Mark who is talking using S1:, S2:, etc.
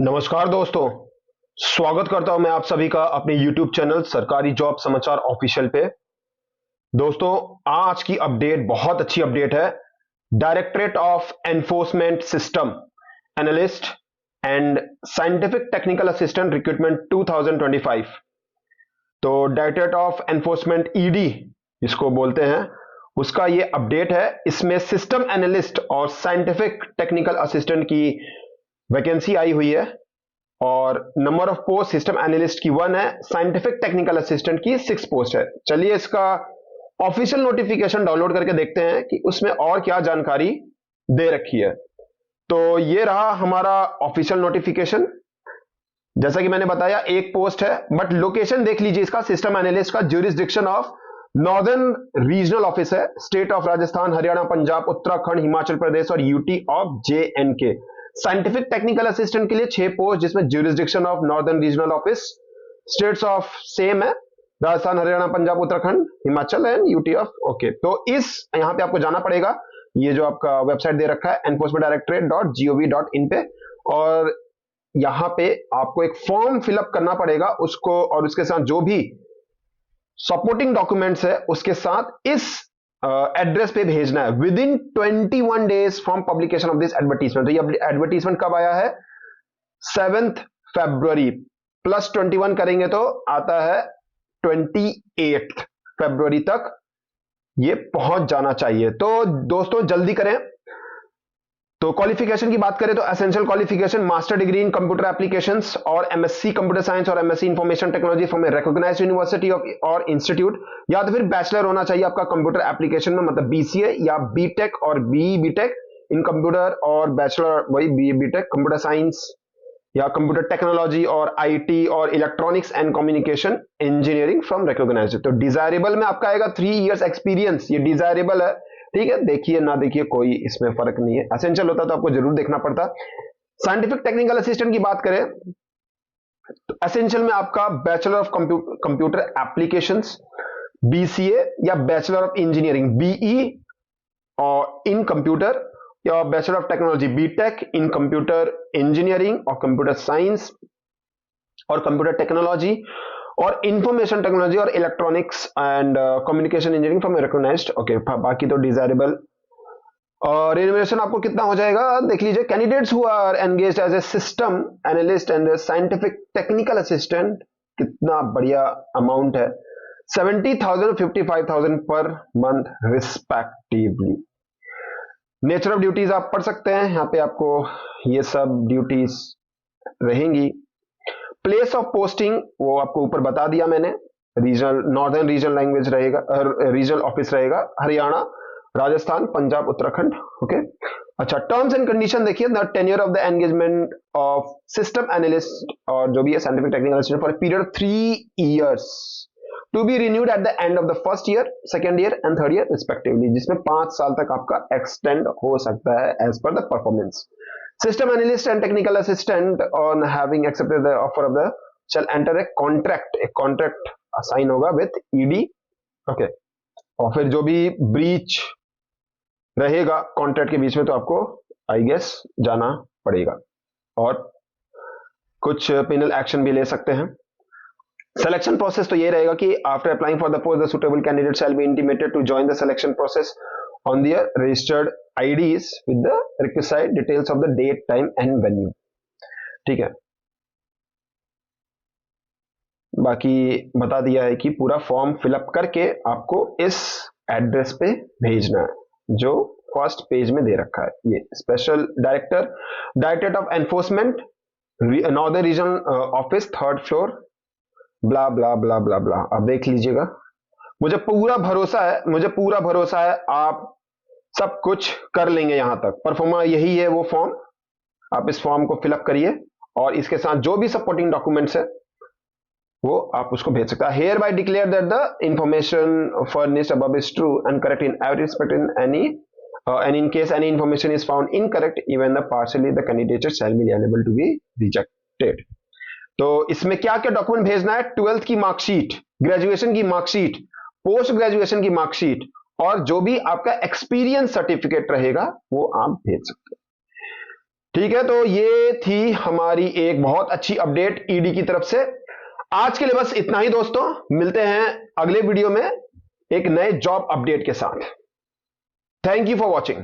S1: नमस्कार दोस्तों। स्वागत करता हूं मैं आप सभी का अपने YouTube चैनल सरकारी जॉब समाचार ऑफिशियल पे। दोस्तों, आज की अपडेट बहुत अच्छी अपडेट है। Directorate of enforcement system analyst and scientific technical assistant recruitment 2025। तो डायरेक्टरेट ऑफ एनफोर्समेंट ईडी इसको बोलते हैं, उसका ये अपडेट है। इसमें सिस्टम एनालिस्ट और साइंटिफिक टेक्निकल असिस्टेंट की वैकेंसी आई हुई है और number of post system analyst की 1 है, साइंटिफिक टेक्निकल असिस्टेंट की 6 पोस्ट है। चलिए इसका ऑफिशियल नोटिफिकेशन डाउनलोड करके देखते हैं कि उसमें और क्या जानकारी दे रखी है। तो ये रहा हमारा ऑफिशियल नोटिफिकेशन। जैसा कि मैंने बताया, एक पोस्ट है, बट लोकेशन देख लीजिए इसका। सिस्टम एनालिस्ट का jurisdiction of northern regional office है, स्टेट ऑफ राजस्थान, हरियाणा, पंजाब, उत्तराखंड, हिमाचल प्रदेश और UT of JNK। Scientific technical assistant के लिए 6 पोस्ट, जिसमें jurisdiction of northern regional office, states of same है, Rajasthan, Haryana, Punjab, Uttarakhand, Himachal and UT of okay. तो इस यहां पे आपको जाना पड़ेगा, ये जो आपका वेबसाइट दे रखा है enforcementdirectorate.gov.in पे, और यहां पे आपको एक फॉर्म फिलअप करना पड़ेगा उसको, और उसके साथ जो भी सपोर्टिंग डॉक्यूमेंट्स है उसके साथ इस एड्रेस पे भेजना है with in 21 days from publication of this advertisement. तो ये एडवर्टीजमेंट कब आया है? 7 फरवरी प्लस 21 करेंगे तो आता है 28 फरवरी तक ये पहुंच जाना चाहिए। तो दोस्तों जल्दी करें। तो क्वालिफिकेशन की बात करें तो essential qualification master degree in computer applications और MSc कंप्यूटर साइंस और MSc information technology from a recognised university of और इंस्टीट्यूट, या तो फिर बैचलर होना चाहिए आपका कंप्यूटर एप्लीकेशन में, मतलब BCA या BTech और BE BTech इन कंप्यूटर, और बैचलर वही BE BTech कंप्यूटर साइंस या कंप्यूटर टेक्नोलॉजी और IT और electronics and communication engineering from recognised. तो डिजायरेबल में आपका आएगा 3 इयर्स एक्सपीरियंस, ये डिजायरेबल है, ठीक है। देखिए ना देखिए कोई इसमें फर्क नहीं है, एसेंशियल होता तो आपको जरूर देखना पड़ता। साइंटिफिक टेक्निकल असिस्टेंट की बात करें तो एसेंशियल में आपका bachelor of computer applications BCA या बैचलर ऑफ इंजीनियरिंग BE और इन कंप्यूटर, या bachelor of technology BTech in computer engineering और कंप्यूटर साइंस और कंप्यूटर टेक्नोलॉजी और इंफॉर्मेशन टेक्नोलॉजी और electronics and communication engineering from recognised okay. बाकी तो desirable. और रेम्यूनरेशन आपको कितना हो जाएगा देख लीजिए। Candidates who are engaged as a system analyst and scientific technical assistant, कितना बढ़िया अमाउंट है, 70,000 55,000 per month respectively. Nature of duties आप पढ़ सकते हैं, यहाँ पे आपको ये सब ड्यूटीज रहेंगी। प्लेस ऑफ पोस्टिंग वो आपको ऊपर बता दिया मैंने, रीजनल नॉर्दर्न रीजनल लैंग्वेज रहेगा, रीजनल ऑफिस रहेगा हरियाणा, राजस्थान, पंजाब, उत्तराखंड ओके। अच्छा, टर्म्स एंड कंडीशन देखिए। The tenure of the engagement of system analyst और जो भी है scientific technical assistant for period 3 years to be renewed at the end of the first year, second year and third year respectively, जिसमें 5 साल तक आपका extend हो सकता है as per the performance. System analyst and technical assistant on having accepted the offer of the shall enter a contract assign होगा with ED okay. और फिर जो भी ब्रीच रहेगा कॉन्ट्रैक्ट के बीच में तो आपको आई गेस जाना पड़ेगा, और कुछ पेनल एक्शन भी ले सकते हैं। सिलेक्शन प्रोसेस तो ये रहेगा कि after applying for the post the suitable candidate shall be intimated to join the selection process on their registered IDs with the requisite details of the date, time and venue, ठीक है। बाकी बता दिया है कि पूरा फॉर्म फिलअप करके आपको इस एड्रेस पे भेजना है जो फर्स्ट पेज में दे रखा है। ये special directorate of enforcement northern regional office, 3rd floor, blah blah blah blah blah. आप देख लीजिएगा, मुझे पूरा भरोसा है आप सब कुछ कर लेंगे यहां तक। परफॉर्मा यही है वो फॉर्म, आप इस फॉर्म को फिलअप करिए और इसके साथ जो भी सपोर्टिंग डॉक्यूमेंट्स है वो आप उसको भेज सकते हैं। Here bye declare that the information furnished above is true and correct in every respect in any and in case any information is found incorrect even the partially the candidate shall be liable to be rejected। तो इसमें क्या क्या document भेजना है? 12th की marksheet, graduation की marksheet, post graduation की marksheet और जो भी आपका एक्सपीरियंस सर्टिफिकेट रहेगा वो आप भेज सकते हैं। ठीक है, तो ये थी हमारी एक बहुत अच्छी अपडेट ईडी की तरफ से। आज के लिए बस इतना ही दोस्तों, मिलते हैं अगले वीडियो में एक नए जॉब अपडेट के साथ। Thank you for watching.